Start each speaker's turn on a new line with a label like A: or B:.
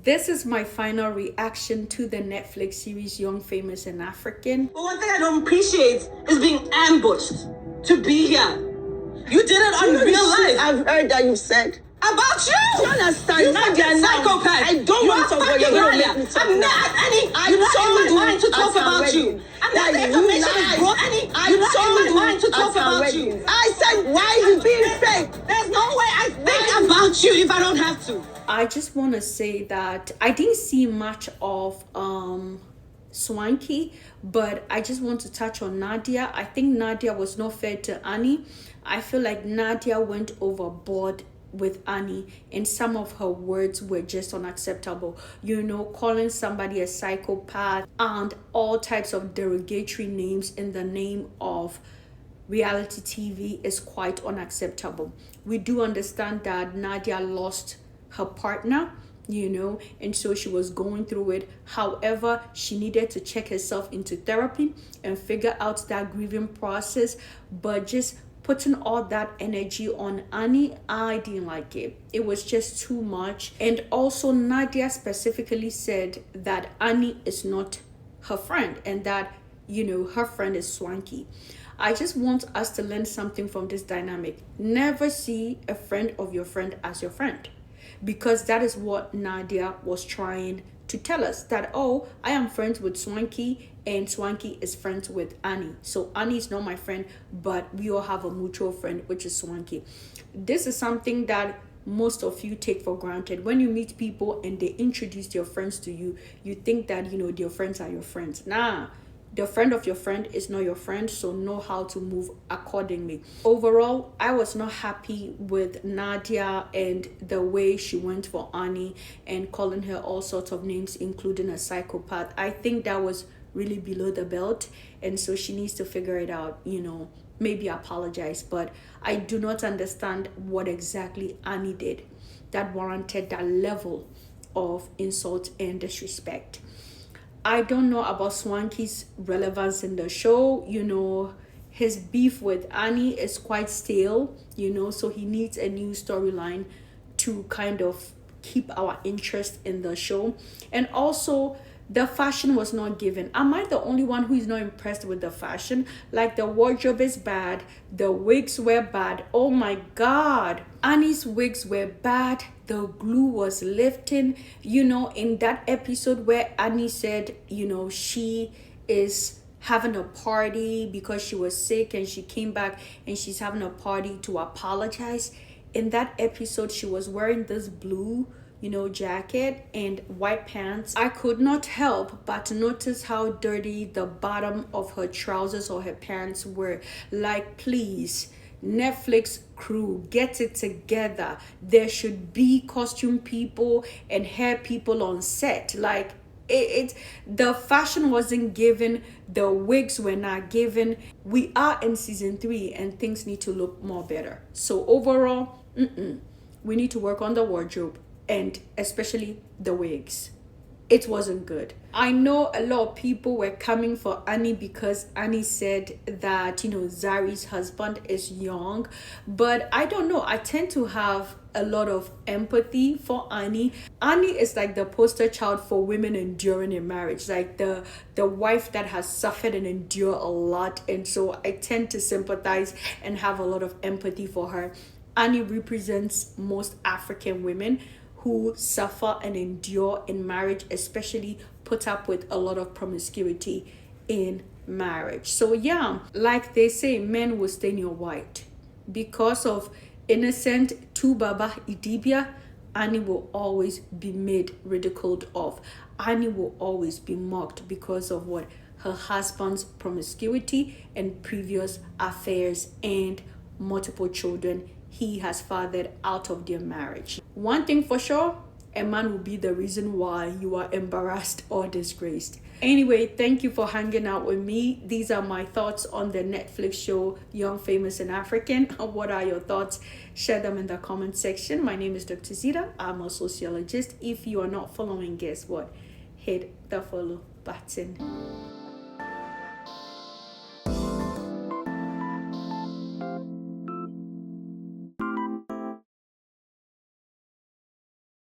A: This is my final reaction to the Netflix series Young, Famous, and African.
B: But one thing I don't appreciate is being ambushed to be here. You did it on real life.
C: I've heard that you said.
B: About you!
C: Do you understand? Nadia, now.
B: Psychopath.
C: I don't want to talk about you.
B: I'm not any. I'm not in my mind to talk about you. And that the information is brought. I'm not in my mind to talk about you.
C: I said, why are you being fake?
B: There's no way I think about you if I don't have to.
A: I just want to say that I didn't see much of Swanky, but I just want to touch on Nadia. I think Nadia was not fair to Annie. I feel like Nadia went overboard with Annie, and some of her words were just unacceptable. You know, calling somebody a psychopath and all types of derogatory names in the name of reality TV is quite unacceptable. We do understand that Nadia lost her partner, you know, and so she was going through it. However, she needed to check herself into therapy and figure out that grieving process. But just putting all that energy on Annie, I didn't like it. It was just too much. And also Nadia specifically said that Annie is not her friend and that, you know, her friend is Swanky. I just want us to learn something from this dynamic. Never see a friend of your friend as your friend, because that is what Nadia was trying to tell us, that, oh, I am friends with Swanky and Swanky is friends with Annie. So Annie is not my friend, but we all have a mutual friend, which is Swanky. This is something that most of you take for granted. When you meet people and they introduce their friends to you, you think that, you know, their friends are your friends. Nah, the friend of your friend is not your friend, so know how to move accordingly. Overall, I was not happy with Nadia and the way she went for Annie and calling her all sorts of names, including a psychopath. I think that was really below the belt, and so she needs to figure it out, you know, maybe apologize. But I do not understand what exactly Annie did that warranted that level of insult and disrespect. I don't know about Swanky's relevance in the show. You know, his beef with Annie is quite stale, you know, so he needs a new storyline to kind of keep our interest in the show. And also, the fashion was not given. Am I the only one who is not impressed with the fashion? Like, the wardrobe is bad, the wigs were bad. Oh my God, Annie's wigs were bad. The glue was lifting. You know, in that episode where Annie said, you know, she is having a party because she was sick and she came back and she's having a party to apologize. In that episode, she was wearing this blue, you know, jacket and white pants. I could not help but notice how dirty the bottom of her trousers or her pants were. Like, please, Netflix crew, get it together. There should be costume people and hair people on set. Like, the fashion wasn't given, the wigs were not given. We are in season 3 and things need to look more better. So overall, we need to work on the wardrobe and especially the wigs. It wasn't good. I know a lot of people were coming for Annie because Annie said that, you know, Zari's husband is young, but I don't know. I tend to have a lot of empathy for Annie. Annie is like the poster child for women enduring in marriage, like the wife that has suffered and endured a lot, and so I tend to sympathize and have a lot of empathy for her. Annie represents most African women who suffer and endure in marriage, especially put up with a lot of promiscuity in marriage. So yeah, like they say, men will stain your white. Because of innocent Tubaba Idibia, Annie will always be made ridiculed of. Annie will always be mocked because of what? Her husband's promiscuity and previous affairs and multiple children he has fathered out of their marriage. One thing for sure, a man will be the reason why you are embarrassed or disgraced. Anyway, thank you for hanging out with me. These are my thoughts on the Netflix show Young, Famous, and African. What are your thoughts? Share them in the comment section. My name is Dr. Zita. I'm a sociologist. If you are not following, guess what? Hit the follow button.